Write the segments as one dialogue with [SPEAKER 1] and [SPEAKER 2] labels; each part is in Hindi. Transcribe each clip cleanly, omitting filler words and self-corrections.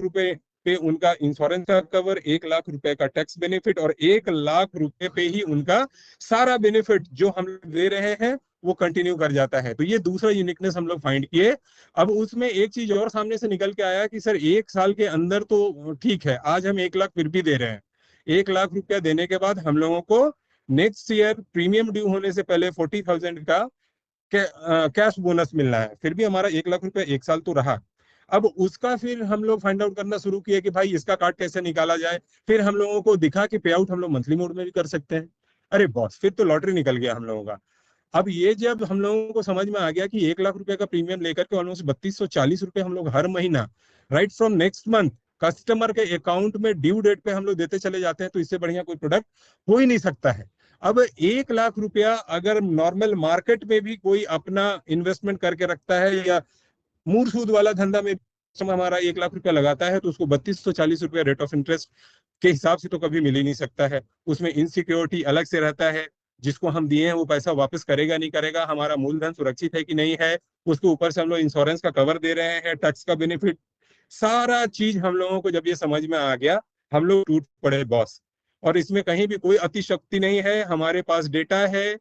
[SPEAKER 1] रुपए पे उनका इंश्योरेंस का कवर, 1 लाख रुपए का टैक्स बेनिफिट और 1 लाख रुपए पे ही उनका सारा बेनिफिट जो हम लोग दे रहे हैं वो कंटिन्यू कर जाता है। तो ये दूसरा यूनिकनेस हम लोग फाइंड किए। अब उसमें एक चीज और सामने से निकल के आया कि सर 1 साल के अंदर तो ठीक है, आज हम 1 लाख फिर भी दे रहे हैं, 1 लाख रुपया देने के बाद हम लोगों को नेक्स्ट ईयर प्रीमियम ड्यू होने से पहले 40,000 का कैश बोनस मिलना है, फिर भी हमारा 1 लाख रुपया 1 साल तो रहा। अब उसका फिर हम लोग फाइंड आउट करना शुरू किए कि भाई इसका कार्ड कैसे निकाला जाए। फिर हम लोगों को दिखा कि पे आउट हम लोग मंथली मोड में भी कर सकते हैं। अरे बॉस, फिर तो लॉटरी निकल गया हम लोगों का। अब ये जब हम लोगों को समझ में आ गया कि 1 लाख रुपए का प्रीमियम लेकर के ऑलमोस्ट 3240 रुपए हम लोग हर महीना right from next month customer के अकाउंट में ड्यू डेट पे हम लोग देते चले जाते हैं, तो इससे बढ़िया कोई प्रोडक्ट हो ही नहीं सकता है। अब 1 लाख रुपया अगर नॉर्मल मार्केट में भी कोई अपना इन्वेस्टमेंट करके रखता है या मूर सूद वाला धंधा में हमारा 1 लाख रुपया लगाता है, तो उसको 3240 रुपया रेट ऑफ इंटरेस्ट के हिसाब से तो कभी मिल ही नहीं सकता है। उसमें इनसिक्योरिटी अलग से रहता है, जिसको हम दिए हैं वो पैसा वापस करेगा नहीं करेगा, हमारा मूलधन सुरक्षित है कि नहीं है, उसके ऊपर से हम लोग इंश्योरेंस का कवर दे रहे हैं, टैक्स का बेनिफिट, सारा चीज हम लोगों को जब ये समझ में आ गया हम लोग टूट पड़े बॉस। और इसमें कहीं भी कोई अतिशक्ति नहीं है, हमारे पास डेटा है।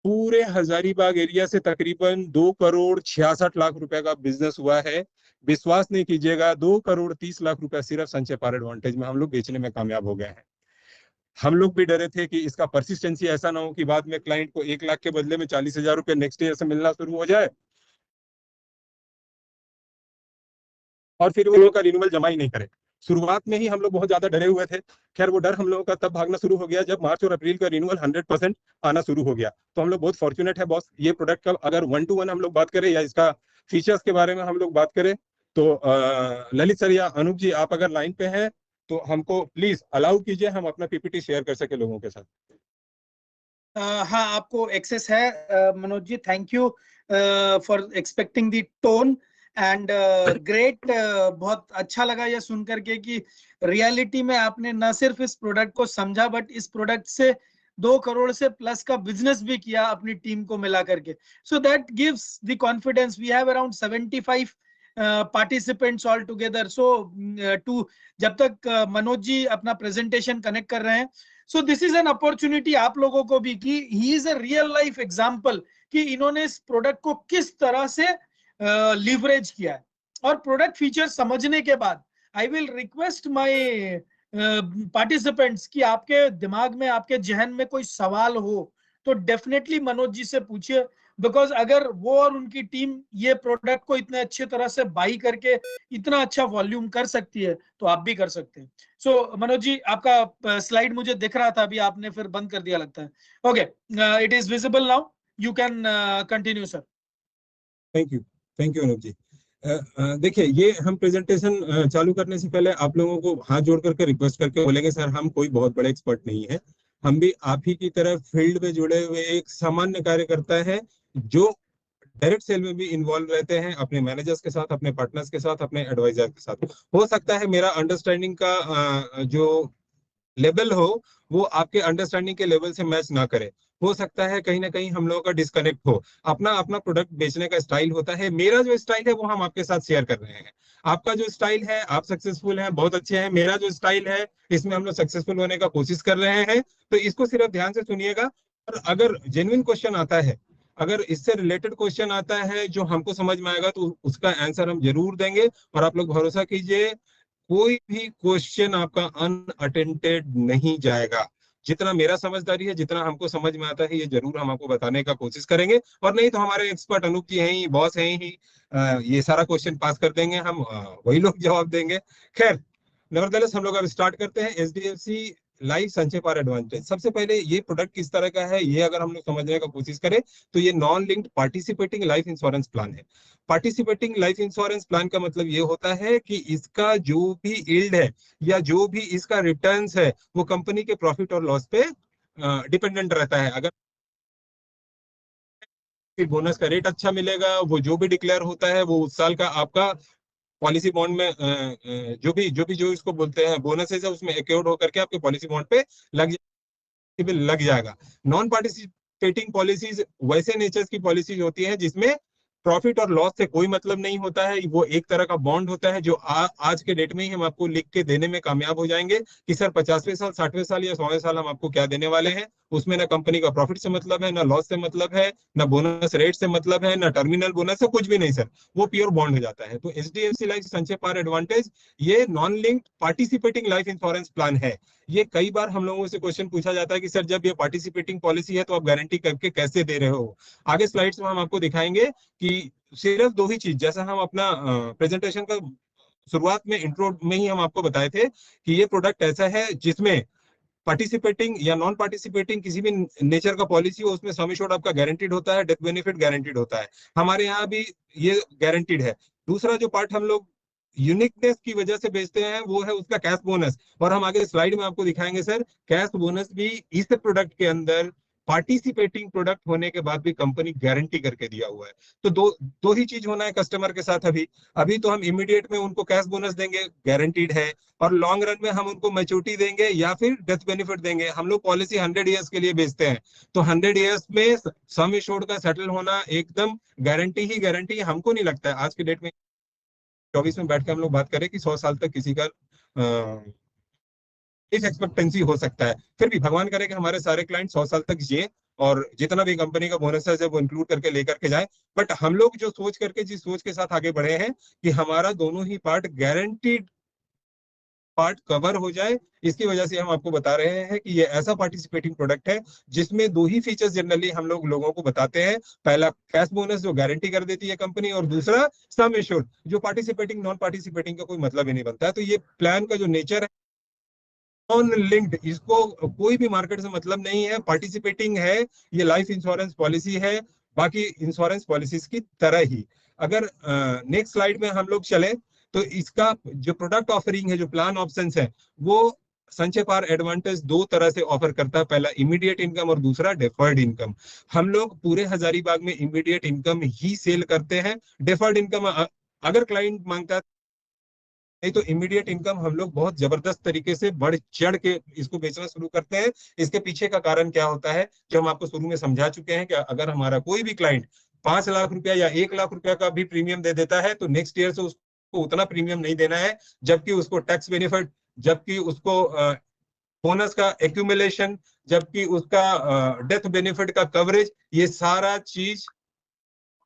[SPEAKER 1] पूरे हजारीबाग एरिया से तकरीबन 2 करोड़ 66 लाख रुपए का बिजनेस हुआ है। विश्वास नहीं कीजिएगा, 2 करोड़ 30 लाख रुपया सिर्फ संचय पार एडवांटेज में हम लोग बेचने में कामयाब हो गए हैं। हम लोग भी डरे थे कि इसका परसिस्टेंसी ऐसा ना हो कि बाद में क्लाइंट को 1 लाख के बदले में 40,000 रुपये नेक्स्ट ईयर से मिलना शुरू हो जाए और फिर वो लोग का रिन्यूअल जमा ही नहीं करे। शुरुआत में ही हम लोग बहुत ज्यादा डरे हुए थे। खैर वो डर हम लोगों का तब भागना शुरू हो गया जब मार्च और अप्रैल का रिन्यूअल 100% आना शुरू हो गया। तो हम लोग बहुत फॉर्चुनेट है बॉस। ये प्रोडक्ट का अगर 1 to 1 हम लोग बात करें या इसका फीचर्स के बारे में हम लोग बात करें तो ललित सर या अनूप जी आप अगर लाइन पे हैं तो हमको प्लीज अलाउ कीजिए, हम अपना पीपीटी शेयर कर सके लोगों के साथ।
[SPEAKER 2] हाँ, आपको एक्सेस है Manoj ji. Thank you for expecting the tone and great. बहुत अच्छा लगा ये सुन करके कि रियलिटी में आपने न सिर्फ इस प्रोडक्ट को समझा बट इस प्रोडक्ट से 2 करोड़ से प्लस का बिजनेस भी किया अपनी टीम को मिला करके। So that gives the confidence. We have around 75 participants all together. So to जब तक मनोज जी अपना प्रेजेंटेशन कनेक्ट कर रहे हैं, so this is an opportunity आप लोगों को भी कि he is a real life example कि इन्होंने इस प्रोडक्ट को किस तरह से लीवरेज किया है। और प्रोडक्ट फीचर समझने के बाद I will request my participants कि आपके दिमाग में, आपके जहन में कोई सवाल हो तो डेफिनेटली मनोज जी से पूछिए। बिकॉज अगर वो और उनकी टीम ये प्रोडक्ट को इतने अच्छे तरह से बाई करके इतना अच्छा वॉल्यूम कर सकती है तो आप भी कर सकते हैं। सो मनोज जी, आपका स्लाइड मुझे दिख रहा था, अभी आपने फिर बंद कर दिया लगता है। Okay, it is visible now, you can continue sir.
[SPEAKER 1] Thank you Anup ji. देखिए, ये हम प्रेजेंटेशन चालू करने से पहले आप लोगों को हाथ जोड़ करके रिक्वेस्ट करके बोलेंगे सर हम कोई बहुत बड़े एक्सपर्ट नहीं है, हम भी आप ही की तरह फील्ड में जुड़े हुए एक सामान्य कार्यकर्ता है जो डायरेक्ट सेल में भी इन्वॉल्व रहते हैं अपने मैनेजर्स के साथ, अपने पार्टनर्स के साथ, अपने एडवाइजर के साथ। हो सकता है मेरा अंडरस्टैंडिंग का जो लेवल हो वो आपके अंडरस्टैंडिंग के लेवल से मैच ना करे। हो सकता है कहीं ना कहीं हम लोगों का डिस्कनेक्ट हो। अपना अपना प्रोडक्ट बेचने का स्टाइल होता है, मेरा जो स्टाइल है वो हम आपके साथ शेयर कर रहे हैं। आपका जो स्टाइल है, आप सक्सेसफुल हैं, बहुत अच्छे हैं। मेरा जो स्टाइल है इसमें हम लोग सक्सेसफुल होने का कोशिश कर रहे हैं। तो इसको सिर्फ ध्यान से सुनिएगा। और अगर जेन्युइन क्वेश्चन आता है, अगर इससे रिलेटेड क्वेश्चन आता है जो हमको समझ में आएगा तो उसका आंसर हम जरूर देंगे। और आप लोग भरोसा कीजिए, कोई भी क्वेश्चन आपका अनअटेंडेड नहीं जाएगा। जितना मेरा समझदारी है, जितना हमको समझ में आता है, ये जरूर हम आपको बताने का कोशिश करेंगे। और नहीं तो हमारे एक्सपर्ट अनूप जी हैं ही, बॉस हैं ही, ये सारा क्वेश्चन पास कर देंगे हम, वही लोग जवाब देंगे। खैर, नेवरदलेस हम लोग अब स्टार्ट करते हैं। एचडीएफसी लाइफ संचय पार एडवांटेज। सबसे पहले ये प्रोडक्ट किस तरह का है ये अगर हम लोग समझने का कोशिश करें तो ये non linked participating life insurance plan है। पार्टिसिपेटिंग लाइफ इंश्योरेंस प्लान का मतलब ये होता है कि इसका जो भी यील्ड है या जो भी इसका रिटर्न्स है वो कंपनी के प्रॉफिट और लॉस पे डिपेंडेंट रहता है। अगर बोनस का रेट अच्छा मिलेगा, वो जो भी डिक्लेयर होता है वो उस साल का आपका पॉलिसी बॉन्ड में जो इसको बोलते हैं बोनसेस है उसमें एक्योर्ड होकर के आपके पॉलिसी बॉन्ड पे लग जाएगा। नॉन पार्टिसिपेटिंग पॉलिसीज वैसे नेचर की पॉलिसीज होती है जिसमें प्रॉफिट और लॉस से कोई मतलब नहीं होता है, वो एक तरह का बॉन्ड होता है जो आज के डेट में ही हम आपको लिख के देने में कामयाब हो जाएंगे कि सर 50वें साल, 60वें साल या 100वें साल हम आपको क्या देने वाले हैं। उसमें ना कंपनी का प्रॉफिट से मतलब है, ना लॉस से मतलब है, ना बोनस रेट से मतलब है, ना टर्मिनल बोनस से, कुछ भी नहीं सर, वो प्योर बॉन्ड हो जाता है। तो एचडीएफसी लाइफ संचय पार एडवांटेज ये non linked participating life insurance plan है। ये कई बार हम लोगों से क्वेश्चन पूछा जाता है कि सर जब ये पार्टिसिपेटिंग पॉलिसी है तो आप गारंटी करके कैसे दे रहे हो। आगे स्लाइड्स में हम आपको दिखाएंगे कि सिर्फ दो ही चीज, जैसा हम अपना प्रेजेंटेशन का शुरुआत में इंट्रो में ही हम आपको बताए थे कि ये प्रोडक्ट ऐसा है जिसमें पार्टिसिपेटिंग या नॉन पार्टिसिपेटिंग किसी भी नेचर का पॉलिसी हो उसमें सम एश्योर्ड आपका गारंटीड होता है, डेथ बेनिफिट गारंटीड होता है। हमारे यहाँ भी ये गारंटीड है। दूसरा जो पार्ट हम लोग यूनिकनेस की वजह से बेचते हैं वो है उसका कैश बोनस, और हम आगे स्लाइड में आपको दिखाएंगे सर कैश बोनस भी इस प्रोडक्ट के अंदर पार्टिसिपेटिंग प्रोडक्ट होने के बाद भी कंपनी गारंटी करके दिया हुआ है। तो दो दो ही चीज होना है कस्टमर के साथ। अभी अभी तो हम इमीडिएट में उनको कैश बोनस देंगे, गारंटीड है, और लॉन्ग रन में हम उनको मैच्योरिटी देंगे या फिर डेथ बेनिफिट देंगे। हम लोग पॉलिसी 100 ईयर्स के लिए बेचते हैं, तो 100 ईयर्स में सम एश्योर्ड का सेटल होना एकदम गारंटी ही गारंटी। हमको नहीं लगता है आज के डेट में 24 में बैठ के हम लोग बात करें कि 100 साल तक किसी का इस एक्सपेक्टेंसी हो सकता है। फिर भी भगवान करे कि हमारे सारे क्लाइंट 100 साल तक जिए और जितना भी कंपनी का बोनस है वो इंक्लूड करके लेकर के जाए। बट हम लोग जो सोच करके जिस सोच के साथ आगे बढ़े हैं कि हमारा दोनों ही पार्ट गारंटीड पार्ट कवर हो जाए, इसकी वजह से हम आपको बता रहे हैं कि ये ऐसा पार्टिसिपेटिंग प्रोडक्ट है जिसमें दो ही फीचर्स जनरली हम लोगों को बताते हैं। पहला कैश बोनस जो गारंटी कर देती है कंपनी, और दूसरा सम एश्योर्ड जो पार्टिसिपेटिंग नॉन पार्टिसिपेटिंग का कोई मतलब ही नहीं बनता है। तो ये प्लान का जो नेचर है नॉन लिंक्ड, इसको कोई भी मार्केट से मतलब नहीं है, पार्टिसिपेटिंग है, ये लाइफ इंश्योरेंस पॉलिसी है बाकी इंश्योरेंस पॉलिसीज की तरह ही। अगर नेक्स्ट स्लाइड में हम लोग चले तो इसका जो प्रोडक्ट ऑफरिंग है, जो प्लान ऑप्शंस है, वो संचय पार एडवांटेज दो तरह से ऑफर करता है। पहला इमीडिएट इनकम और दूसरा डेफर्ड इनकम। हम लोग पूरे हजारीबाग में इमीडिएट इनकम ही सेल करते हैं। डेफर्ड इनकम अगर क्लाइंट मांगता है, नहीं तो इमीडिएट इनकम हम लोग बहुत जबरदस्त तरीके से बढ़ चढ़ के इसको बेचना शुरू करते हैं। इसके पीछे का कारण क्या होता है जो हम आपको शुरू में समझा चुके हैं कि अगर हमारा कोई भी क्लाइंट 5 लाख रुपया या 1 लाख रुपया का भी प्रीमियम दे देता है तो नेक्स्ट ईयर से उसको उतना प्रीमियम नहीं देना है, जबकि उसको टैक्स बेनिफिट, जबकि उसको बोनस का एक्यूमुलेशन, जबकि उसका डेथ बेनिफिट का कवरेज, ये सारा चीज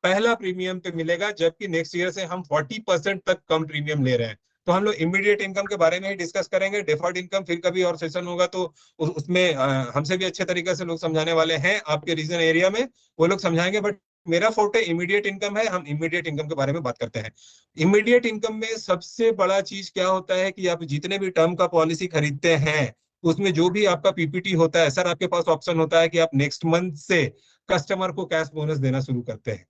[SPEAKER 1] पहला प्रीमियम पे मिलेगा, जबकि नेक्स्ट ईयर से हम 40% तक कम प्रीमियम ले रहे हैं। तो हम लोग इमीडिएट इनकम के बारे में ही डिस्कस करेंगे। डिफर्ड इनकम फिर कभी और सेशन होगा तो उसमें हमसे भी अच्छे तरीके से लोग समझाने वाले हैं आपके रीजन एरिया में, वो लोग समझाएंगे। बट मेरा फोटे इमीडिएट इनकम है, हम इमीडिएट इनकम के बारे में बात करते हैं। इमीडिएट इनकम में सबसे बड़ा चीज क्या होता है कि आप जितने भी टर्म का पॉलिसी खरीदते हैं उसमें जो भी आपका पीपीटी होता है सर, आपके पास ऑप्शन होता है कि आप नेक्स्ट मंथ से कस्टमर को कैश बोनस देना शुरू करते हैं।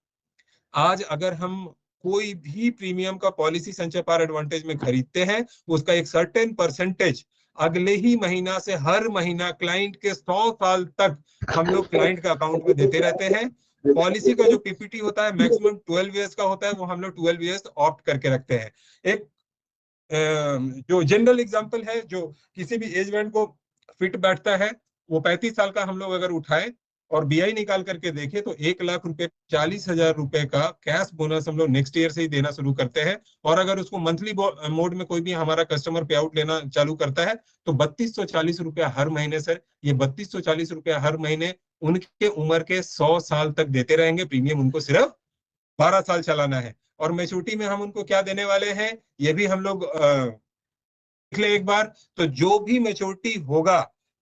[SPEAKER 1] आज अगर हम कोई भी प्रीमियम का पॉलिसी संचय पार एडवांटेज में खरीदते हैं, उसका एक सर्टेन परसेंटेज अगले ही महीना से हर महीना क्लाइंट के 100 साल तक हम लोग क्लाइंट के अकाउंट में देते रहते हैं। पॉलिसी का जो पीपीटी होता है मैक्सिमम 12 ईयर्स का होता है, वो हम लोग 12 ईयर्स ऑप्ट करके रखते हैं। एक जो जनरल एग्जांपल है जो किसी भी एज बैंड को फिट बैठता है, वो 35 साल का हम लोग अगर उठाए और बीआई निकाल करके देखें तो 1 लाख रुपए 40,000 रुपए का कैश बोनस हम लोग नेक्स्ट ईयर से ही देना शुरू करते हैं। और अगर उसको मंथली मोड में कोई भी हमारा कस्टमर पे आउट लेना चालू करता है तो 3240 रुपया हर महीने सर, ये 3240 रुपया हर महीने उनके उम्र के 100 साल तक देते रहेंगे। प्रीमियम उनको सिर्फ 12 साल चलाना है। और मैच्योरिटी में हम उनको क्या देने वाले हैं ये भी हम लोग देख ले एक बार। तो जो भी मैच्योरिटी होगा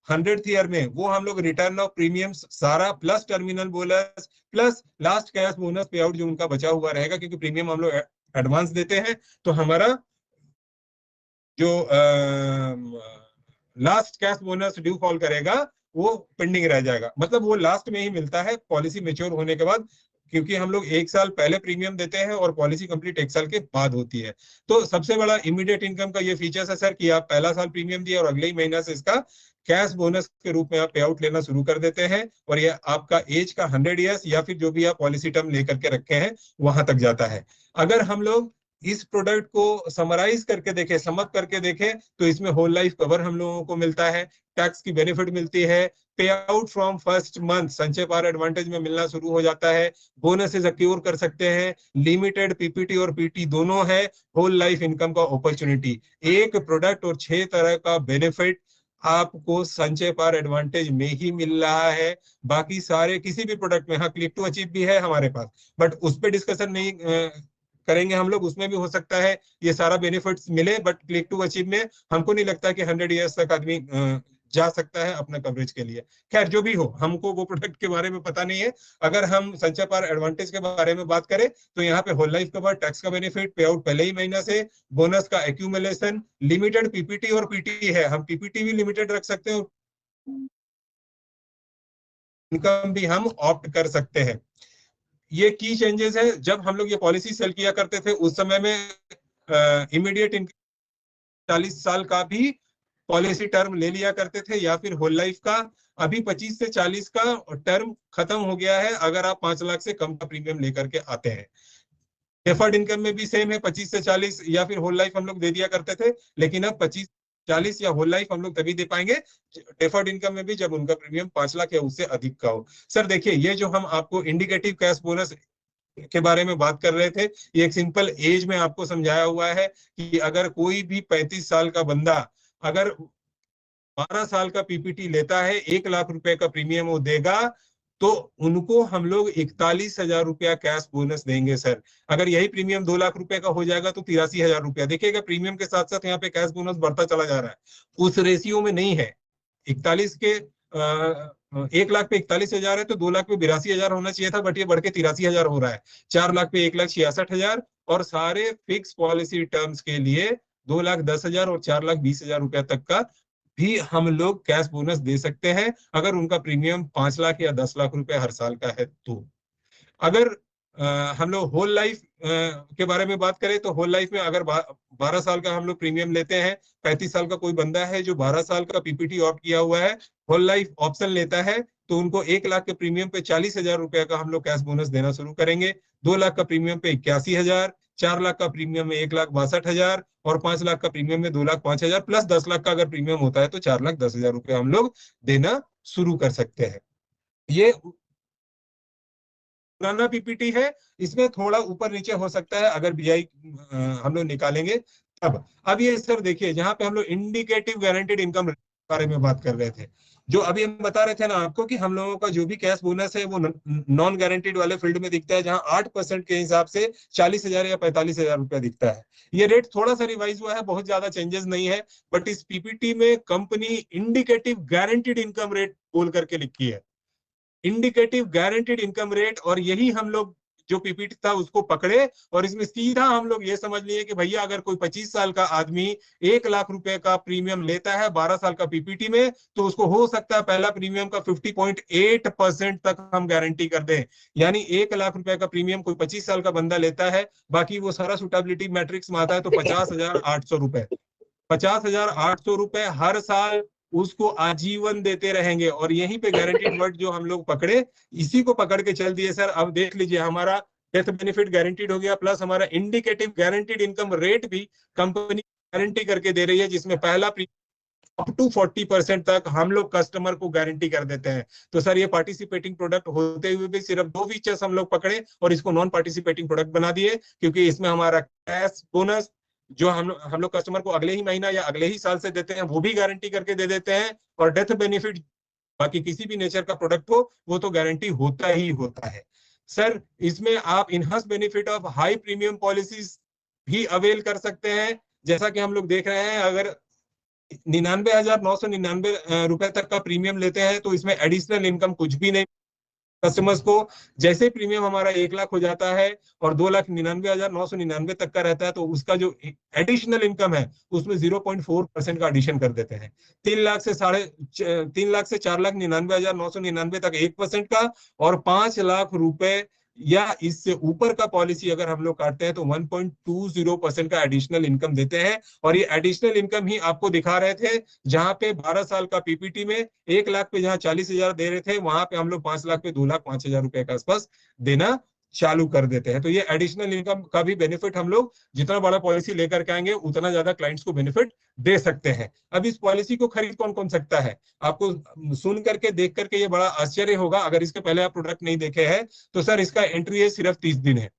[SPEAKER 1] 100th ईयर में वो हम लोग रिटर्न ऑफ प्रीमियम्स सारा plus terminal bonus plus last cash bonus पे आउट जो उनका बचा हुआ रहेगा, क्योंकि प्रीमियम हम लोग एडवांस देते हैं तो हमारा जो last cash bonus due fall करेगा वो पेंडिंग रह जाएगा। मतलब वो लास्ट में ही मिलता है पॉलिसी मेच्योर होने के बाद, क्योंकि हम लोग 1 साल पहले प्रीमियम देते हैं और पॉलिसी कंप्लीट 1 साल के बाद होती है। तो सबसे बड़ा इमीडिएट इनकम का ये फीचर है सर कि आप पहला साल प्रीमियम दिए और अगले ही महीना से इसका कैश बोनस के रूप में आप पे आउट लेना शुरू कर देते हैं, और ये आपका एज का 100 ईयर्स या फिर जो भी आप पॉलिसी टर्म लेकर के रखे हैं वहां तक जाता है। अगर हम लोग इस प्रोडक्ट को समराइज करके देखें, समअप करके देखें, तो इसमें होल लाइफ कवर हम लोगों को मिलता है, टैक्स की बेनिफिट मिलती है, पे आउट फ्रॉम फर्स्ट मंथ संचय पार एडवांटेज में मिलना शुरू हो जाता है, बोनसेस अक्यूर कर सकते हैं, लिमिटेड पीपीटी और पीटी दोनों है, होल लाइफ इनकम का अपॉर्चुनिटी, एक प्रोडक्ट और 6 तरह का बेनिफिट आपको संचय पार एडवांटेज में ही मिल रहा है। बाकी सारे किसी भी प्रोडक्ट में, हाँ क्लिक टू अचीव भी है हमारे पास, बट उस पर डिस्कशन नहीं करेंगे हम लोग, उसमें भी हो सकता है ये सारा बेनिफिट्स मिले, बट क्लिक टू अचीव में हमको नहीं लगता कि 100 ईयर्स तक आदमी जा सकता है अपना कवरेज के लिए। खैर जो भी हो, हमको वो प्रोडक्ट के बारे में पता नहीं है। अगर हम संचय पार एडवांटेज के बारे में बात करें तो यहाँ पे होल लाइफ कवर, टैक्स का बेनिफिट, पे आउट पहले ही महीना से, बोनस का एक्यूमुलेशन, लिमिटेड पीपीटी और पीटी है, हम पीपीटी भी लिमिटेड रख सकते हैं, इनकम भी हम ऑप्ट कर सकते हैं। ये की चेंजेस है। जब हम लोग ये पॉलिसी सेल किया करते थे उस समय में इमीडिएट 40 साल का भी पॉलिसी टर्म ले लिया करते थे या फिर होल लाइफ का। अभी 25 से 40 का टर्म खत्म हो गया है अगर आप 5 लाख से कम का प्रीमियम लेकर के आते हैं। डेफर्ड इनकम में भी सेम है, 25 से 40 या फिर होल लाइफ हम लोग दे दिया करते थे, लेकिन अब 25 40 या होल लाइफ हम लोग तभी दे पाएंगे डेफर्ड इनकम में भी जब उनका प्रीमियम 5 लाख या उससे अधिक का हो। सर देखिए, ये जो हम आपको इंडिकेटिव कैश बोनस के बारे में बात कर रहे थे, ये एक सिंपल एज में आपको समझाया हुआ है कि अगर कोई भी 35 साल का बंदा अगर 12 साल का पीपीटी लेता है, 1 लाख रुपए का प्रीमियम वो देगा, तो उनको हम लोग 41,000 रुपया कैश बोनस देंगे सर। अगर यही प्रीमियम 2 लाख रुपए का हो जाएगा तो 83,000 रुपया। देखिएगा प्रीमियम के साथ साथ यहाँ पे कैश बोनस बढ़ता चला जा रहा है, उस रेशियो में नहीं है। 41 के 1 लाख पे 41,000 है तो 2 लाख पे 82,000 होना चाहिए था, बट ये बढ़ के 83,000 हो रहा है। 4 लाख पे 1,66,000 और सारे फिक्स पॉलिसी टर्म्स के लिए 2,10,000 और 4,20,000 रुपया तक का भी हम लोग कैश बोनस दे सकते हैं अगर उनका प्रीमियम 5 लाख या 10 लाख रुपए हर साल का है तो। अगर हम लोग होल लाइफ के बारे में बात करें तो होल लाइफ में अगर 12 साल का हम लोग प्रीमियम लेते हैं, 35 साल का कोई बंदा है जो 12 साल का पीपीटी ऑप्ट किया हुआ है, होल लाइफ ऑप्शन लेता है, तो उनको 1 लाख के प्रीमियम पे 40,000 रुपए का हम लोग कैश बोनस देना शुरू करेंगे। 2 लाख का प्रीमियम पे 81,000, 4 लाख का प्रीमियम में 1,62,000 और 5 लाख का प्रीमियम में 2,05,000 प्लस 10 लाख का अगर प्रीमियम होता है तो 4,10,000 रुपए हम लोग देना शुरू कर सकते हैं। ये पुराना पीपीटी है, इसमें थोड़ा ऊपर नीचे हो सकता है अगर बीआई हम लोग निकालेंगे तब। अब ये सर देखिए, जहां पे हम लोग इंडिकेटिव गारंटेड इनकम बारे में बात कर रहे थे, जो अभी हम बता रहे थे ना आपको कि हम लोगों का जो भी कैश बोनस है वो नॉन गारंटेड वाले फील्ड में दिखता है, जहां 8% के हिसाब से 40,000 या 45,000 रुपया दिखता है। ये रेट थोड़ा सा रिवाइज हुआ है, बहुत ज्यादा चेंजेस नहीं है, बट इस पीपीटी में company indicative guaranteed income rate बोल करके लिखी है, इंडिकेटिव गारंटेड इनकम रेट। और यही हम लोग जो पीपीटी था उसको पकड़े और इसमें सीधा हम लोग ये समझ लिए कि भैया अगर कोई 25 साल का आदमी 1 लाख रुपए का प्रीमियम लेता है 12 साल का पीपीटी में, तो उसको हो सकता है पहला प्रीमियम का 50.8% तक हम गारंटी कर दें। यानी 1 लाख रुपए का प्रीमियम कोई 25 साल का बंदा लेता है, बाकी वो सारा सुटेबिलिटी मैट्रिक्स में आता है तो 50,800 रुपए, 50,800 रुपए हर साल उसको आजीवन देते रहेंगे। और यहीं पे गारंटीड वर्ड जो हम लोग पकड़े, इसी को पकड़ के चल दिए सर। अब देख लीजिए, हमारा डेथ बेनिफिट गारंटीड हो गया, प्लस हमारा इंडिकेटिव गारंटीड इनकम रेट भी कंपनी गारंटी करके दे रही है, जिसमें पहला अप टू 40% तक हम लोग कस्टमर को गारंटी कर देते हैं। तो सर ये पार्टिसिपेटिंग प्रोडक्ट होते हुए भी सिर्फ 2 फीचर्स हम लोग पकड़े और इसको नॉन पार्टिसिपेटिंग प्रोडक्ट बना दिए, क्योंकि इसमें हमारा कैश बोनस जो हम लोग कस्टमर को अगले ही महीना या अगले ही साल से देते हैं वो भी गारंटी करके दे देते हैं, और डेथ बेनिफिट बाकी किसी भी नेचर का प्रोडक्ट हो वो तो गारंटी होता ही होता है। सर इसमें आप enhance benefit of high premium policies भी अवेल कर सकते हैं। जैसा कि हम लोग देख रहे हैं, अगर 99,999 रुपए तक का प्रीमियम लेते हैं तो इसमें एडिशनल इनकम कुछ भी नहीं कस्टमर्स को। जैसे प्रीमियम हमारा 1 लाख हो जाता है और 2,99,999 तक का रहता है, तो उसका जो एडिशनल इनकम है उसमें 0.4% का एडिशन कर देते हैं। 3 लाख से 4,99,999 तक 1% का, और 5 लाख रुपए या इससे ऊपर का पॉलिसी अगर हम लोग काटते हैं तो 1.20% का एडिशनल इनकम देते हैं। और ये एडिशनल इनकम ही आपको दिखा रहे थे, जहां पे 12 साल का पीपीटी में 1 लाख पे जहां 40,000 दे रहे थे, वहां पे हम लोग 5 लाख पे 2,05,000 रुपए के आसपास देना चालू कर देते हैं। तो ये एडिशनल इनकम का भी बेनिफिट हम लोग जितना बड़ा पॉलिसी लेकर के आएंगे उतना ज्यादा क्लाइंट्स को बेनिफिट दे सकते हैं। अब इस पॉलिसी को खरीद कौन कौन सकता है? आपको सुन करके देख करके ये बड़ा आश्चर्य होगा, अगर इसके पहले आप प्रोडक्ट नहीं देखे हैं तो सर इसका एंट्री है सिर्फ 30 दिन है।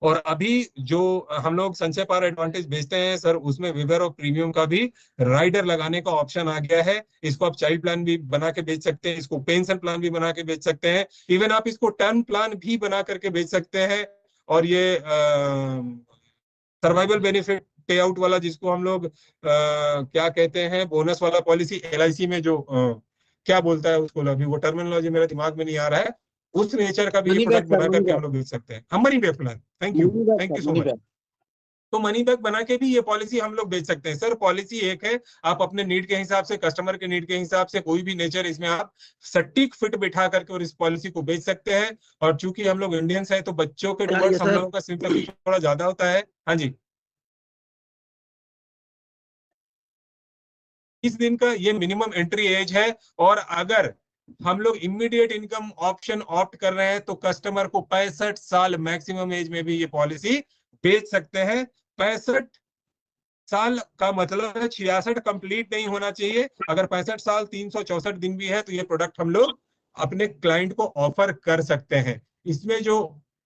[SPEAKER 1] और अभी जो हम लोग संचय पावर एडवांटेज बेचते हैं सर, उसमें विवर और प्रीमियम का भी राइडर लगाने का ऑप्शन आ गया है। इसको आप चाइल्ड प्लान भी बना के बेच सकते हैं, इसको पेंशन प्लान भी बना के बेच सकते हैं, इवन आप इसको टर्म प्लान भी बना करके बेच सकते हैं। और ये सर्वाइवल बेनिफिट पे आउट वाला, जिसको हम लोग क्या कहते हैं, बोनस वाला पॉलिसी, एलआईसी में जो क्या बोलता है उसको, अभी वो टर्मिनोलॉजी मेरे दिमाग में नहीं आ रहा है, उस नेचर का भी ये
[SPEAKER 3] मनी बैक
[SPEAKER 1] प्रोडक्ट
[SPEAKER 3] सर,
[SPEAKER 1] बना
[SPEAKER 3] मनी
[SPEAKER 1] करके हम
[SPEAKER 3] बैक,
[SPEAKER 1] लोग बेच सकते हैं। हम money back plan, thank you,
[SPEAKER 3] money back
[SPEAKER 1] thank you
[SPEAKER 3] sir,
[SPEAKER 1] so
[SPEAKER 3] money
[SPEAKER 1] much.
[SPEAKER 3] Back.
[SPEAKER 1] तो मनी बैक बना के भी ये पॉलिसी हम लोग बेच सकते हैं सर। पॉलिसी एक है, आप अपने नीड के हिसाब से, कस्टमर के नीड के हिसाब से कोई भी नेचर इसमें आप सटीक फिट बिठा करके और इस पॉलिसी को बेच सकते हैं। और चूंकि हम लोग इंडियंस हैं तो बच्चों के
[SPEAKER 3] आ रही है
[SPEAKER 1] टुवर्ड्स हम
[SPEAKER 3] सर।
[SPEAKER 1] लोगों का सिंपैथी थोड़ा ज्यादा होता है। हाँ जी, 30 दिन का ये मिनिमम एंट्री एज है। और अगर हम लोग इमीडिएट इनकम ऑप्शन ऑप्ट कर रहे हैं तो कस्टमर को 65 साल मैक्सिमम एज में भी ये पॉलिसी बेच सकते हैं। 65 साल का मतलब है 66 कंप्लीट नहीं होना चाहिए। अगर 65 साल 364 दिन भी है तो ये प्रोडक्ट हम लोग अपने क्लाइंट को ऑफर कर सकते हैं। इसमें जो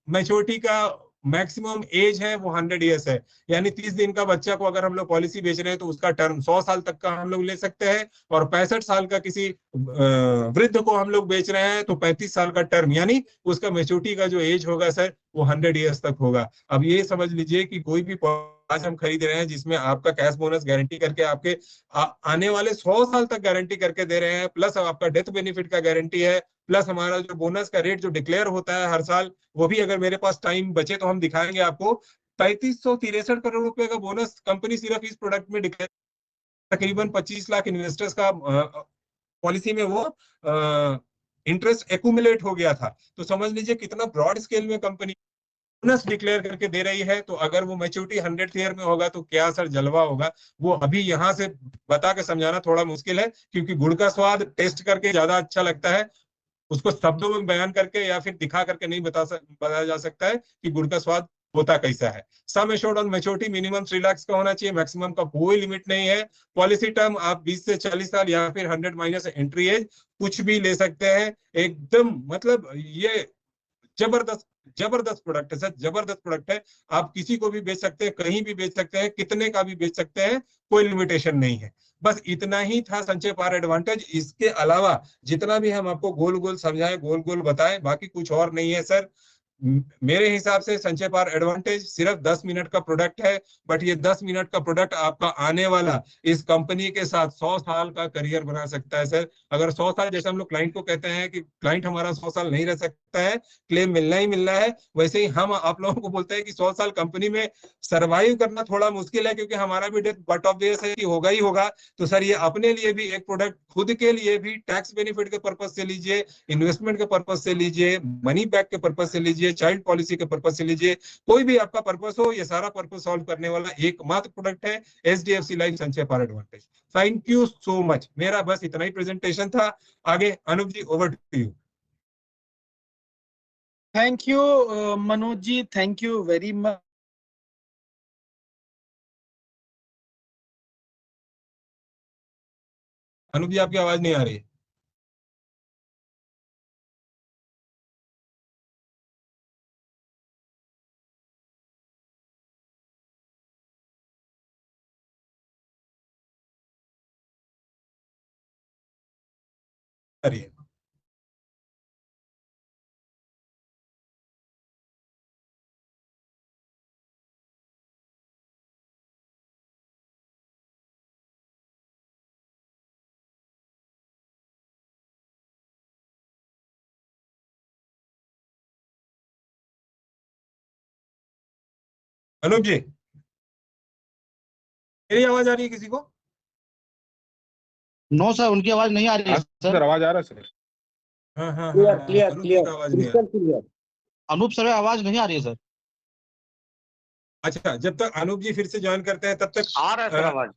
[SPEAKER 1] मैच्योरिटी का मैक्सिमम एज है वो 100 ईयर्स है। यानी 30 दिन का बच्चा को अगर हम लोग पॉलिसी बेच रहे हैं तो उसका टर्म 100 साल तक का हम लोग ले सकते हैं। और 65 साल का किसी वृद्ध को हम लोग बेच रहे हैं तो 35 साल का टर्म, यानी उसका मैच्योरिटी का जो एज होगा सर वो 100 ईयर्स तक होगा। अब ये समझ लीजिए कि कोई भी आज हम खरीद रहे हैं जिसमें आपका कैश बोनस गारंटी करके आपके आने वाले 100 साल तक गारंटी करके दे रहे हैं, प्लस आपका डेथ बेनिफिट का गारंटी है, प्लस हमारा जो बोनस का रेट जो डिक्लेयर होता है हर साल, वो भी अगर मेरे पास टाइम बचे तो हम दिखाएंगे आपको। 3563 करोड़ रुपए का बोनस कंपनी सिर्फ इस प्रोडक्ट में डिक्लेयर, तकरीबन 25 लाख इन्वेस्टर्स का पॉलिसी में वो इंटरेस्ट एक्यूमुलेट हो गया था। तो समझ लीजिए कितना ब्रॉड स्केल में कंपनी बोनस डिक्लेयर करके दे रही है। तो अगर वो मैच्योरिटी 100 ईयर में होगा तो क्या सर जलवा होगा। वो अभी यहाँ से बता के समझाना थोड़ा मुश्किल है, क्योंकि गुड़ का स्वाद टेस्ट करके ज्यादा अच्छा लगता है, उसको शब्दों में बयान करके या फिर दिखा करके नहीं बताया जा सकता है कि गुड़ का स्वाद होता कैसा है। Sum assured on maturity minimum 3 lakh का होना चाहिए, मैक्सिमम का कोई लिमिट नहीं है। पॉलिसी टर्म आप 20 से 40 साल या फिर 100 माइनस एंट्री एज कुछ भी ले सकते हैं। एकदम मतलब ये जबरदस्त जबरदस्त प्रोडक्ट है सर, जबरदस्त प्रोडक्ट है। आप किसी को भी बेच सकते हैं, कहीं भी बेच सकते हैं, कितने का भी बेच सकते हैं, कोई लिमिटेशन नहीं है। बस इतना ही था संचय पावर एडवांटेज। इसके अलावा जितना भी हम आपको गोल गोल समझाएं, गोल गोल बताएं, बाकी कुछ और नहीं है सर। मेरे हिसाब से संचय पावर एडवांटेज सिर्फ 10 मिनट का प्रोडक्ट है, बट ये 10 मिनट का प्रोडक्ट आपका आने वाला इस कंपनी के साथ 100 साल का करियर बना सकता है सर। अगर 100 साल, जैसे हम लोग क्लाइंट को कहते हैं कि क्लाइंट हमारा 100 साल नहीं रह सकता है, क्लेम मिलना ही मिलना है, वैसे ही हम आप लोगों को बोलते हैं कि 100 साल कंपनी में सरवाइव करना थोड़ा मुश्किल है, क्योंकि हमारा भी डेथ बट ऑब्वियस है कि होगा ही होगा। तो सर ये अपने लिए भी एक प्रोडक्ट, खुद के लिए भी टैक्स बेनिफिट के पर्पज से लीजिए, इन्वेस्टमेंट के पर्पज से लीजिए, मनी बैक के पर्पज से लीजिए, चाइल्ड पॉलिसी के पर्पज से लीजिए, कोई भी आपका पर्पज हो, ये सारा पर्पज सॉल्व करने वाला एकमात्र प्रोडक्ट है HDFC life Sanchay power advantage. Thank you so much. मेरा बस इतना ही प्रेजेंटेशन था। आगे Anup ji, over to you.
[SPEAKER 2] Thank you Manoj ji, thank you very much.
[SPEAKER 1] Anup ji आपकी आवाज नहीं आ रही है। आ रही है। अनूप जी, मेरी आवाज आ रही है किसी को?
[SPEAKER 3] नो सर, उनकी आवाज नहीं आ रही है सर।
[SPEAKER 4] सर आवाज आ रहा है सर।
[SPEAKER 1] हाँ हाँ
[SPEAKER 3] क्लियर
[SPEAKER 1] हाँ,
[SPEAKER 3] क्लियर
[SPEAKER 1] अनूप जी
[SPEAKER 3] क्लियर,
[SPEAKER 1] का आवाज नहीं आ रहा।
[SPEAKER 3] Crystal clear. अनूप सर आवाज नहीं आ रही है सर।
[SPEAKER 1] अच्छा, जब तक अनूप जी फिर से ज्वाइन करते हैं तब तक
[SPEAKER 3] आ रहा है सर आवाज।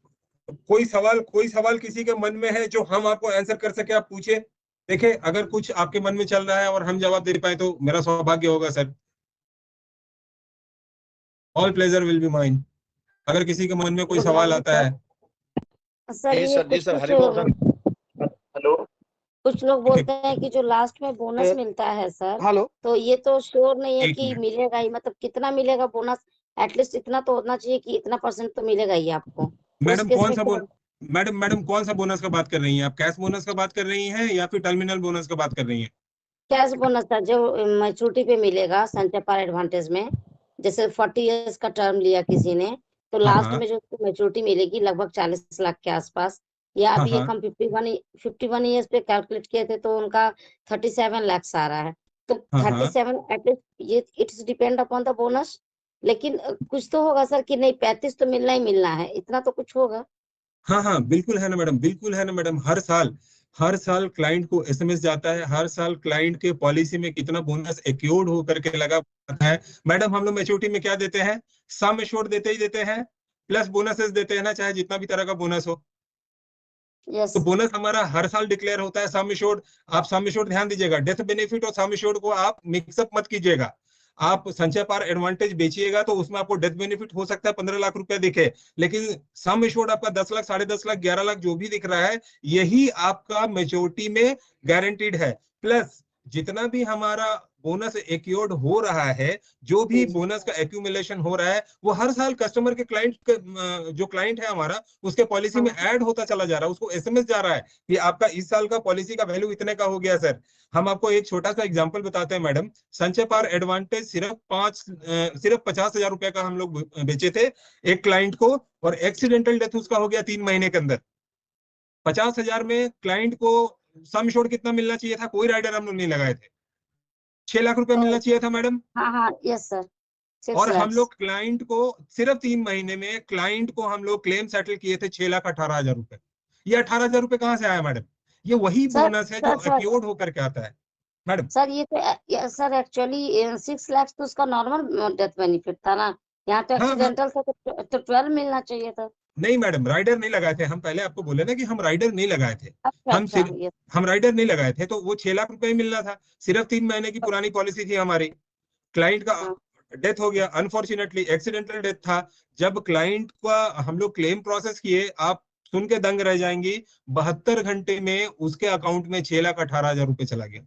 [SPEAKER 1] कोई सवाल किसी के मन में है जो हम आपको आंसर कर सके, आप पूछे। देखिए, अगर कुछ आपके मन में चल रहा है और हम जवाब दे पाए तो मेरा सौभाग्य होगा sir. All pleasure will be mine. अगर किसी के मन में कोई
[SPEAKER 4] Good
[SPEAKER 1] सवाल
[SPEAKER 4] morning,
[SPEAKER 1] आता है।
[SPEAKER 4] सर
[SPEAKER 3] जी
[SPEAKER 4] ये
[SPEAKER 3] सर, जी
[SPEAKER 4] कुछ
[SPEAKER 3] सर,
[SPEAKER 4] कुछ
[SPEAKER 3] हरिबोल सर। हेलो
[SPEAKER 4] कुछ लोग बोलते हैं कि जो लास्ट में बोनस मिलता है सर,
[SPEAKER 3] हेलो
[SPEAKER 4] तो ये तो श्योर नहीं है
[SPEAKER 1] एक
[SPEAKER 4] कि
[SPEAKER 1] मिनट।
[SPEAKER 4] मिलेगा ही, मतलब कितना मिलेगा बोनस? एटलीस्ट इतना तो होना चाहिए कि इतना परसेंट तो मिलेगा ही आपको। तो उस
[SPEAKER 1] मैडम
[SPEAKER 4] केस
[SPEAKER 1] कौन
[SPEAKER 4] में
[SPEAKER 1] सा
[SPEAKER 4] क्या?
[SPEAKER 1] मैडम कौन सा बोनस का बात कर रही हैं आप? कैश बोनस का बात कर रही हैं या फिर टर्मिनल बोनस का बात कर रही हैं?
[SPEAKER 4] कैश बोनस था जो मैच्योरिटी पे मिलेगा संचय पर एडवांटेज में, जैसे 40 इयर्स का टर्म लिया किसी ने, तो
[SPEAKER 1] हाँ
[SPEAKER 4] लास्ट
[SPEAKER 1] हाँ
[SPEAKER 4] में जो मैच्योरिटी मिलेगी लगभग 40 लाख के आसपास, या
[SPEAKER 1] हाँ
[SPEAKER 4] अभी एक
[SPEAKER 1] हाँ
[SPEAKER 4] हम 51 ईयर्स पे कैलकुलेट किए थे तो उनका 37 लाख आ रहा है। तो
[SPEAKER 1] हाँ हाँ
[SPEAKER 4] 37 एटलीस्ट, ये it's depend upon the bonus. लेकिन कुछ तो होगा सर कि नहीं 35 तो मिलना ही मिलना है, इतना तो कुछ होगा।
[SPEAKER 1] हाँ हाँ, बिल्कुल है ना मैडम, बिल्कुल है ना मैडम। हर साल क्लाइंट को एसएमएस जाता है, हर साल क्लाइंट के पॉलिसी में कितना बोनस एक्योर्ड होकर के लगा होता है। मैडम हम लोग मैच्योरिटी में क्या देते हैं? सम एश्योर्ड देते ही देते हैं, प्लस बोनसेस देते हैं ना, चाहे जितना भी तरह का बोनस हो।
[SPEAKER 4] यस।
[SPEAKER 1] तो बोनस हमारा हर साल डिक्लेयर होता है सम एश्योर्ड। आप सम एश्योर्ड ध्यान दीजिएगा, डेथ बेनिफिट और सम एश्योर्ड को आप मिक्सअप मत कीजिएगा। आप संचय पार एडवांटेज बेचिएगा तो उसमें आपको डेथ बेनिफिट हो सकता है 15 लाख रुपया दिखे, लेकिन सम एश्योर्ड आपका 10 लाख, 10.5 लाख, 11 लाख जो भी दिख रहा है, यही आपका मेच्योरिटी में गारंटीड है। प्लस जितना भी हमारा बोनस एक्योर्ड हो रहा है, जो भी बोनस का एक्यूमुलेशन हो रहा है, वो हर साल कस्टमर के जो क्लाइंट है हमारा, उसके पॉलिसी में ऐड होता चला जा रहा है। उसको एसएमएस जा रहा है कि आपका इस साल का पॉलिसी का वैल्यू इतने का हो गया सर। हम आपको एक छोटा सा एग्जांपल बताते हैं मैडम। संचय पार एडवांटेज सिर्फ 50,000 रुपए का हम लोग बेचे थे एक क्लाइंट को, और एक्सीडेंटल डेथ उसका हो गया 3 महीने के अंदर। 50,000 में क्लाइंट को सम एश्योर्ड कितना मिलना चाहिए था? कोई राइडर हम लोग नहीं लगाए थे, 6 लाख रुपए मिलना चाहिए था मैडम।
[SPEAKER 4] हाँ हाँ, यस सर, 6
[SPEAKER 1] और हम
[SPEAKER 4] लाख।
[SPEAKER 1] लोग क्लाइंट को सिर्फ 3 महीने में क्लाइंट को हम लोग क्लेम सेटल किए थे 6,18,000 रुपए। ये 18,000 रुपए कहाँ से आया मैडम? ये वही
[SPEAKER 4] सर
[SPEAKER 1] बोनस है जो
[SPEAKER 4] सर सर
[SPEAKER 1] एक्योर्ड होकर के आता है मैडम।
[SPEAKER 4] सर ये सर एक्चुअली 6 लाख तो उसका नॉर्मल डेथ बेनिफिट था ना, यहाँ तो
[SPEAKER 1] हाँ हाँ,
[SPEAKER 4] एक्सीडेंटल था तो 12 मिलना चाहिए था।
[SPEAKER 1] नहीं मैडम, राइडर नहीं लगाए थे हम। पहले आपको बोले ना कि हम राइडर नहीं लगाए थे।
[SPEAKER 4] अच्छा
[SPEAKER 1] हम
[SPEAKER 4] अच्छा,
[SPEAKER 1] सिर्फ
[SPEAKER 4] ये
[SPEAKER 1] हम राइडर नहीं लगाए थे, तो वो 6 लाख रुपए ही मिलना था। सिर्फ 3 महीने की पुरानी पॉलिसी थी हमारी। क्लाइंट का
[SPEAKER 4] हाँ
[SPEAKER 1] डेथ हो गया, अनफॉर्चुनेटली एक्सीडेंटल डेथ था। जब क्लाइंट का हम लोग क्लेम प्रोसेस किए, आप सुन के दंग रह जाएंगी, 72 घंटे में उसके अकाउंट में 6,18,000 रुपए चला गया।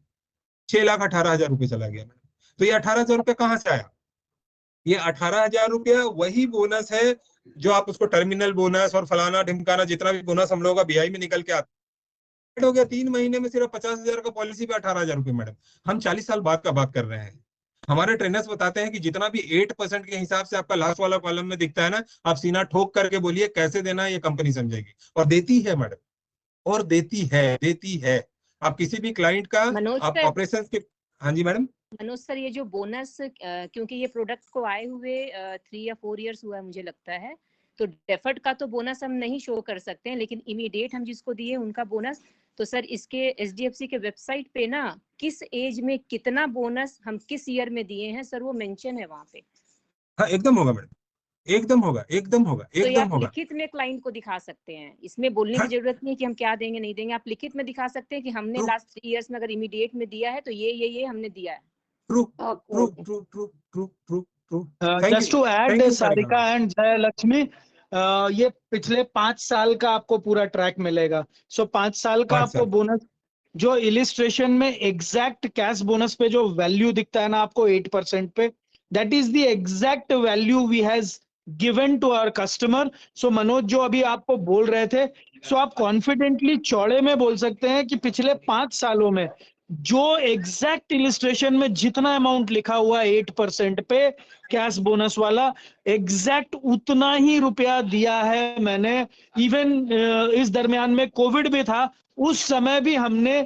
[SPEAKER 1] 6,18,000 रुपए चला गया। तो ये 18,000 रुपए कहाँ से आया? ये 18,000 रुपया वही बोनस है जो आप उसको टर्मिनल बोनस और फलाना ढिमकाना जितना भी बोनस हम लोगों का बीआई में निकल के आता हो गया। 3 महीने में सिर्फ 50,000 का पॉलिसी पे 18,000 रुपए मैडम। हम 40 साल बाद का बात कर रहे हैं। हमारे ट्रेनर्स बताते हैं कि जितना भी 8% के हिसाब से आपका लास्ट वाला कॉलम में दिखता है ना, आप सीना ठोक करके बोलिए कैसे देना है, ये कंपनी समझेगी। और देती है मैडम, और देती है। आप किसी भी क्लाइंट का,
[SPEAKER 5] मनोज
[SPEAKER 1] आप
[SPEAKER 5] सर,
[SPEAKER 1] ऑपरेशन के। हाँ जी मैडम।
[SPEAKER 5] ये जो बोनस, क्योंकि ये प्रोडक्ट को आए हुए 3 या 4 इयर्स हुआ है मुझे लगता है, तो डेफर्ड का तो बोनस हम नहीं शो कर सकते हैं, लेकिन इमीडिएट हम जिसको दिए उनका बोनस, तो सर इसके एचडीएफसी के वेबसाइट पे ना किस एज में कितना बोनस हम किस ईयर में दिए हैं सर, वो मेंशन है वहाँ पे।
[SPEAKER 1] हाँ एकदम होगा मैडम, एकदम होगा, एकदम होगा,
[SPEAKER 5] तो ये
[SPEAKER 1] एकदम
[SPEAKER 5] आप
[SPEAKER 1] होगा।
[SPEAKER 5] लिखित में क्लाइंट को दिखा सकते हैं, इसमें बोलने
[SPEAKER 1] हाँ,
[SPEAKER 5] की जरूरत नहीं है कि हम क्या देंगे नहीं देंगे, आप लिखित में दिखा सकते हैं कि हमने
[SPEAKER 1] ट्रू
[SPEAKER 5] लास्ट 3 इयर्स में अगर इमीडिएट में दिया है तो ये हमने दिया है।
[SPEAKER 1] True
[SPEAKER 4] okay
[SPEAKER 1] true
[SPEAKER 4] okay.
[SPEAKER 1] True true true true true. Thank
[SPEAKER 2] just
[SPEAKER 1] you,
[SPEAKER 2] to add
[SPEAKER 1] thank you Sarika
[SPEAKER 2] Sarika
[SPEAKER 1] madam.
[SPEAKER 2] And Jayalakshmi, ये पिछले 5 साल का आपको पूरा ट्रैक मिलेगा। सो 5 साल का
[SPEAKER 1] 5
[SPEAKER 2] आपको
[SPEAKER 1] साल
[SPEAKER 2] बोनस, जो इलिस्ट्रेशन में एग्जैक्ट कैश बोनस पे जो वैल्यू दिखता है ना आपको 8% पे, that is the exact value we has given to our customer. So Manoj जो अभी आपको बोल रहे थे, सो आप कॉन्फिडेंटली चौड़े में बोल सकते हैं कि पिछले 5 सालों में जो एग्जैक्ट इलिस्ट्रेशन में जितना अमाउंट लिखा हुआ है 8% पे कैश बोनस वाला, एग्जैक्ट उतना ही रुपया दिया है मैंने। इवन इस दरमियान में कोविड भी था, उस समय भी हमने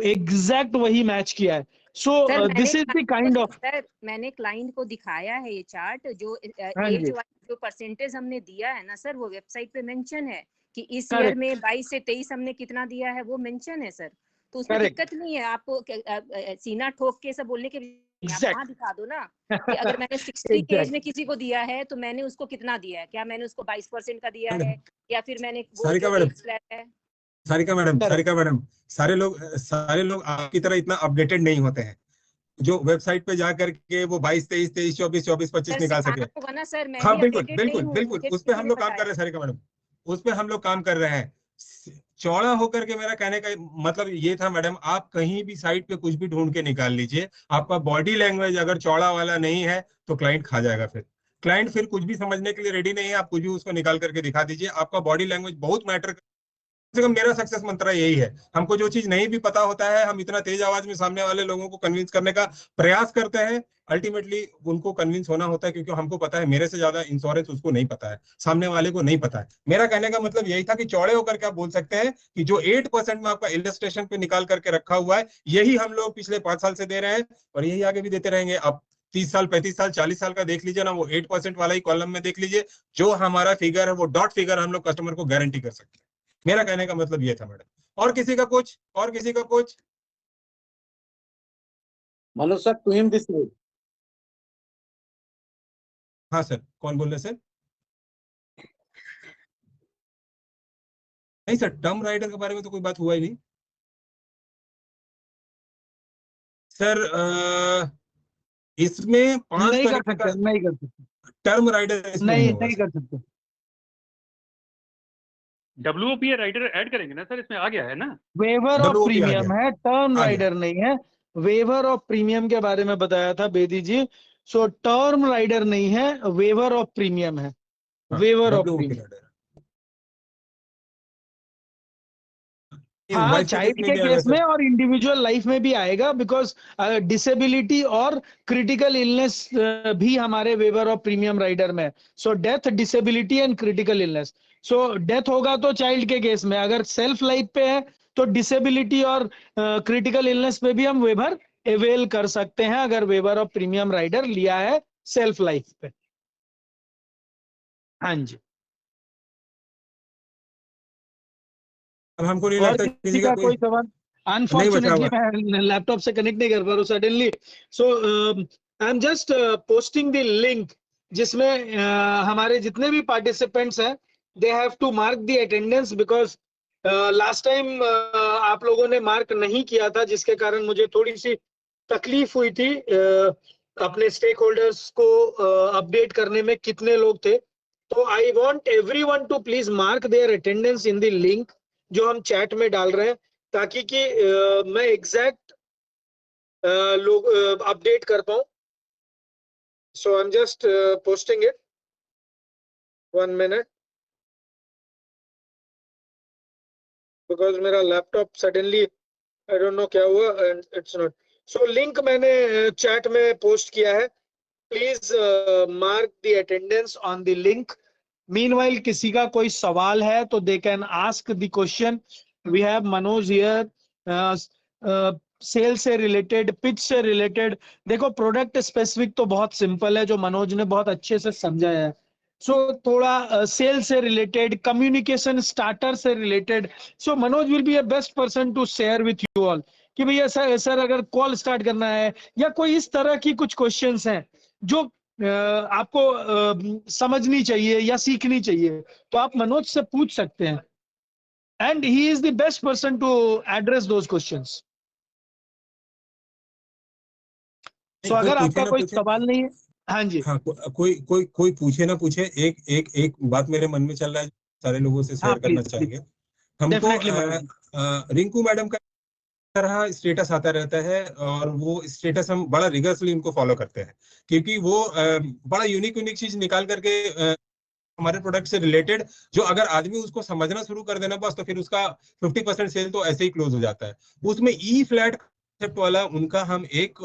[SPEAKER 2] एग्जैक्ट वही मैच किया है। So this is the kind of.
[SPEAKER 5] मैंने क्लाइंट को दिखाया है ये चार्ट, जो
[SPEAKER 2] हाँ
[SPEAKER 5] एज
[SPEAKER 2] जी,
[SPEAKER 5] वाइज जो परसेंटेज हमने दिया है ना सर, वो वेबसाइट पे मेंशन है कि इस ईयर
[SPEAKER 2] करेक्ट
[SPEAKER 5] में 22 से 23 हमने कितना दिया है, वो मेंशन है सर। तो उसमें
[SPEAKER 2] करेक्ट
[SPEAKER 5] दिक्कत नहीं है आपको सीना ठोक के सब बोलने के, आप
[SPEAKER 2] एग्जैक्ट
[SPEAKER 5] वहां दिखा दो ना कि अगर मैंने 60 के एज
[SPEAKER 2] एग्जैक्ट
[SPEAKER 5] में किसी को दिया है तो मैंने उसको कितना दिया है, क्या मैंने उसको 22% का दिया
[SPEAKER 1] मैडम,
[SPEAKER 5] है, या फिर मैंने वो
[SPEAKER 1] सारिका
[SPEAKER 5] जो
[SPEAKER 1] मैडम,
[SPEAKER 5] एज फ्लैट है।
[SPEAKER 1] Sarika madam,
[SPEAKER 2] correct
[SPEAKER 1] Sarika madam, सारे लोग आपकी तरह इतना अपडेटेड नहीं होते हैं। जो वेबसाइट पे जा करके वो 22, 23, 23, 24, 24, 25
[SPEAKER 5] सर
[SPEAKER 1] निकाल
[SPEAKER 5] सिखाना
[SPEAKER 1] सके।
[SPEAKER 5] होगा ना सर, मैं
[SPEAKER 1] हाँ
[SPEAKER 5] भी
[SPEAKER 1] बिल्कुल
[SPEAKER 5] अपडेटेड
[SPEAKER 1] बिल्कुल
[SPEAKER 5] नहीं हूँ,
[SPEAKER 1] बिल्कुल,
[SPEAKER 5] मुझे
[SPEAKER 1] उस पे
[SPEAKER 5] किसी
[SPEAKER 1] हम
[SPEAKER 5] ने
[SPEAKER 1] लोग काम
[SPEAKER 5] बताया।
[SPEAKER 1] कर रहे हैं सारिका मैडम, उस पे हम लोग काम कर रहे हैं। चौड़ा होकर के मेरा कहने का मतलब ये था मैडम, आप कहीं भी साइट पे कुछ भी ढूंढ के निकाल लीजिए, आपका बॉडी लैंग्वेज अगर चौड़ा वाला नहीं है तो क्लाइंट खा जाएगा। फिर क्लाइंट फिर कुछ भी समझने के लिए रेडी नहीं है, आप कुछ भी उसको निकाल करके दिखा दीजिए, आपका बॉडी लैंग्वेज बहुत मैटर। कम से कम मेरा सक्सेस मंत्र यही है। हमको जो चीज नहीं भी पता होता है, हम इतना तेज आवाज में सामने वाले लोगों को कन्विंस करने का प्रयास करते हैं, अल्टीमेटली उनको कन्विंस होना होता है, क्योंकि हमको पता है मेरे से ज्यादा इंश्योरेंस उसको नहीं पता है, सामने वाले को नहीं पता है। मेरा कहने का मतलब यही था कि चौड़े होकर के आप बोल सकते हैं कि जो 8% में आपका इलस्ट्रेशन पे निकाल करके रखा हुआ है, यही हम लोग पिछले 5 साल से दे रहे हैं और यही आगे भी देते रहेंगे। आप 30 साल, 35 साल, 40 साल का देख लीजिए ना, वो 8% वाला ही कॉलम में देख लीजिए, जो हमारा फिगर है वो डॉट फिगर हम लोग कस्टमर को गारंटी कर सकते हैं। मेरा कहने का मतलब ये था मैडम। और किसी का कुछ, और किसी का कुछ?
[SPEAKER 3] Manoj sir, to him this.
[SPEAKER 1] हाँ सर, कौन बोल रहे सर? नहीं सर, टर्म राइडर के बारे में तो कोई बात हुआ ही नहीं सर। इसमें 5
[SPEAKER 2] नहीं कर
[SPEAKER 1] तरीके का
[SPEAKER 2] सकते, नहीं कर सकते,
[SPEAKER 1] टर्म राइडर इसमें नहीं
[SPEAKER 2] नहीं
[SPEAKER 1] होगा
[SPEAKER 2] नहीं
[SPEAKER 1] सर।
[SPEAKER 2] कर सकते।
[SPEAKER 6] WOPA राइडर ऐड करेंगे ना सर, इसमें आ गया है ना।
[SPEAKER 2] वेवर ऑफ
[SPEAKER 1] WOP आ
[SPEAKER 2] प्रीमियम
[SPEAKER 1] गया,
[SPEAKER 2] है, टर्म
[SPEAKER 1] आ गया।
[SPEAKER 2] राइडर नहीं है। वेवर ऑफ प्रीमियम के बारे में बताया था Bedi ji. So term rider नहीं है, वेवर ऑफ प्रीमियम है,
[SPEAKER 1] हाँ,
[SPEAKER 2] waiver of
[SPEAKER 1] WOP
[SPEAKER 2] premium.
[SPEAKER 1] Rider.
[SPEAKER 2] हाँ,
[SPEAKER 1] वाइफ के केस
[SPEAKER 2] चाइल्ड
[SPEAKER 1] में
[SPEAKER 2] के
[SPEAKER 1] भी आएगा
[SPEAKER 2] केस में
[SPEAKER 1] सर।
[SPEAKER 2] और इंडिविजुअल लाइफ में भी आएगा, बिकॉज डिसेबिलिटी और क्रिटिकल इलनेस भी हमारे वेवर ऑफ प्रीमियम राइडर में। So death, disability and critical illness. So death होगा तो चाइल्ड के केस में, अगर सेल्फ लाइफ पे है तो डिसेबिलिटी और क्रिटिकल इलनेस पे भी हम वेवर अवेल कर सकते हैं, अगर वेवर ऑफ प्रीमियम राइडर लिया है सेल्फ लाइफ पे। हाँ जी।
[SPEAKER 1] अब हमको नहीं
[SPEAKER 2] और
[SPEAKER 1] लगता
[SPEAKER 2] किसी
[SPEAKER 1] किसी का
[SPEAKER 2] का
[SPEAKER 1] कोई
[SPEAKER 2] कोई सवाल?
[SPEAKER 1] नहीं बचा हुआ
[SPEAKER 2] अनफॉर्चुनेटली मैं लैपटॉप से कनेक्ट नहीं कर पा रहा हूँ suddenly. So I am just posting the link, जिसमें हमारे जितने भी पार्टिसिपेंट्स हैं they have to mark the attendance, because last time आप लोगों ने मार्क नहीं किया था, जिसके कारण मुझे थोड़ी सी तकलीफ हुई थी अपने स्टेक होल्डर्स को अपडेट करने में कितने लोग थे। तो I want everyone to please mark their attendance in the link जो हम चैट में डाल रहे हैं, ताकि कि मैं एग्जैक्ट लोग अपडेट कर पाऊं। So I am just posting it, 1 minute, because मेरा laptop suddenly I don't know क्या हुआ and it's not. So link मैंने चैट में पोस्ट किया है, please mark the attendance on the link. Meanwhile किसी का कोई सवाल है तो they can ask the question. We have Manoj here, sale से रिलेटेड, पिच से रिलेटेड। देखो, प्रोडक्ट स्पेसिफिक तो बहुत सिंपल है, जो मनोज ने बहुत अच्छे से समझाया है। सो थोड़ा सेल से रिलेटेड, कम्युनिकेशन स्टार्टर से related, so Manoj will be a best person to share with you all कि भैया सर अगर कॉल स्टार्ट करना है या कोई इस तरह की कुछ क्वेश्चंस हैं जो आपको समझनी चाहिए या सीखनी चाहिए, तो आप मनोज से पूछ सकते हैं, and he is the best person to address those questions. So
[SPEAKER 1] कोई
[SPEAKER 2] अगर
[SPEAKER 1] पूछे
[SPEAKER 2] आपका
[SPEAKER 1] ना
[SPEAKER 2] कोई
[SPEAKER 1] पूछे।
[SPEAKER 2] सवाल नहीं है, हाँ जी,
[SPEAKER 1] हाँ, कोई कोई कोई पूछे ना पूछे, एक बात मेरे मन में चल रहा है, सारे लोगों से
[SPEAKER 2] हाँ
[SPEAKER 1] शेयर करना
[SPEAKER 2] प्लीज प्लीज,
[SPEAKER 1] चाहेंगे। हमको
[SPEAKER 2] डेफिनेटली मनोज जी।
[SPEAKER 1] रिंकू मैडम का तरह स्टेटस आता रहता है, और वो स्टेटस हम बड़ा रिगरसली उनको फॉलो करते हैं, क्योंकि वो बड़ा यूनिक यूनिक चीज निकाल करके हमारे प्रोडक्ट से रिलेटेड, जो अगर आदमी उसको समझना शुरू कर देना बस, तो फिर उसका 50% सेल तो ऐसे ही क्लोज हो जाता है। उसमें ई फ्लैट कॉन्सेप्ट वाला उनका हम एक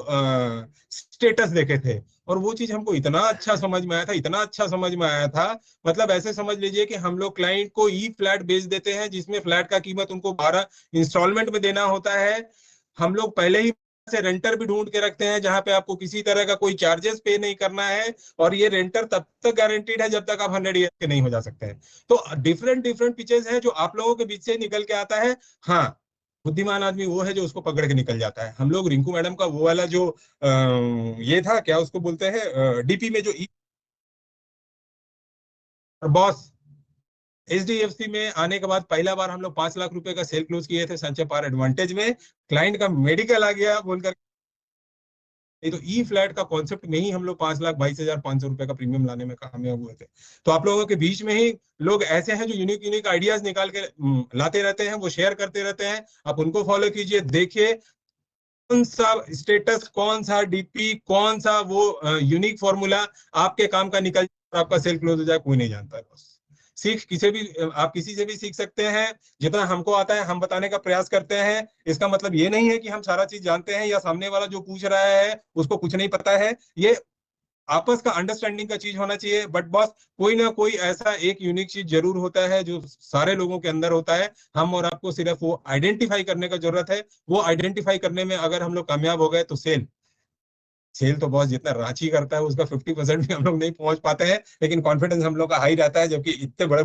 [SPEAKER 1] स्टेटस देखे थे, और वो चीज हमको इतना अच्छा समझ में आया था, इतना अच्छा समझ में आया था। मतलब ऐसे समझ लीजिए कि हम लोग क्लाइंट को ई फ्लैट बेच देते हैं, जिसमें फ्लैट का कीमत उनको 12 इंस्टॉलमेंट में देना होता है। हम लोग पहले ही से रेंटर भी ढूंढ के रखते हैं, जहां पे आपको किसी तरह का कोई चार्जेस पे नहीं करना है, और ये रेंटर तब तक गारंटीड है जब तक आप 100 ईयर के नहीं हो जा सकते हैं। तो डिफरेंट डिफरेंट पिचेस हैं जो आप लोगों के बीच से निकल के आता है। हाँ, बुद्धिमान आदमी वो है जो उसको पकड़ के निकल जाता है। हम लोग रिंकू मैडम का वो वाला जो ये था, क्या उसको बोलते हैं, डीपी में जो बॉस, एचडीएफसी में आने के बाद पहला बार हम लोग 5 लाख रुपए का सेल क्लोज किए थे संचय पावर एडवांटेज में। क्लाइंट का मेडिकल आ गया बोलकर नहीं तो ई फ्लैट का कॉन्सेप्ट में ही हम लोग 5,22,500 रुपए का प्रीमियम लाने में कामयाब हुए थे। तो आप लोगों के बीच में ही लोग ऐसे हैं जो यूनिक यूनिक आइडियाज निकाल के लाते रहते हैं, वो शेयर करते रहते हैं। आप उनको फॉलो कीजिए, देखिए कौन सा स्टेटस, कौन सा डीपी, कौन सा वो यूनिक फॉर्मूला आपके काम का निकल जाए और आपका सेल क्लोज हो जाए, कोई नहीं जानता है। बस सीख आप किसी से भी सीख सकते हैं। जितना हमको आता है हम बताने का प्रयास करते हैं। इसका मतलब ये नहीं है कि हम सारा चीज जानते हैं या सामने वाला जो पूछ रहा है उसको कुछ नहीं पता है। ये आपस का अंडरस्टैंडिंग का चीज होना चाहिए। बट बॉस कोई ना कोई ऐसा एक यूनिक चीज जरूर होता है जो सारे लोगों के अंदर होता है। हम और आपको सिर्फ वो आइडेंटिफाई करने का जरूरत है। वो आइडेंटिफाई करने में अगर हम लोग कामयाब हो गए तो सेल तो बॉस जितना रांची करता है उसका 50% भी हम लोग नहीं पहुंच पाते हैं, लेकिन कॉन्फिडेंस हम लोग का हाई रहता है। जबकि इतने बड़े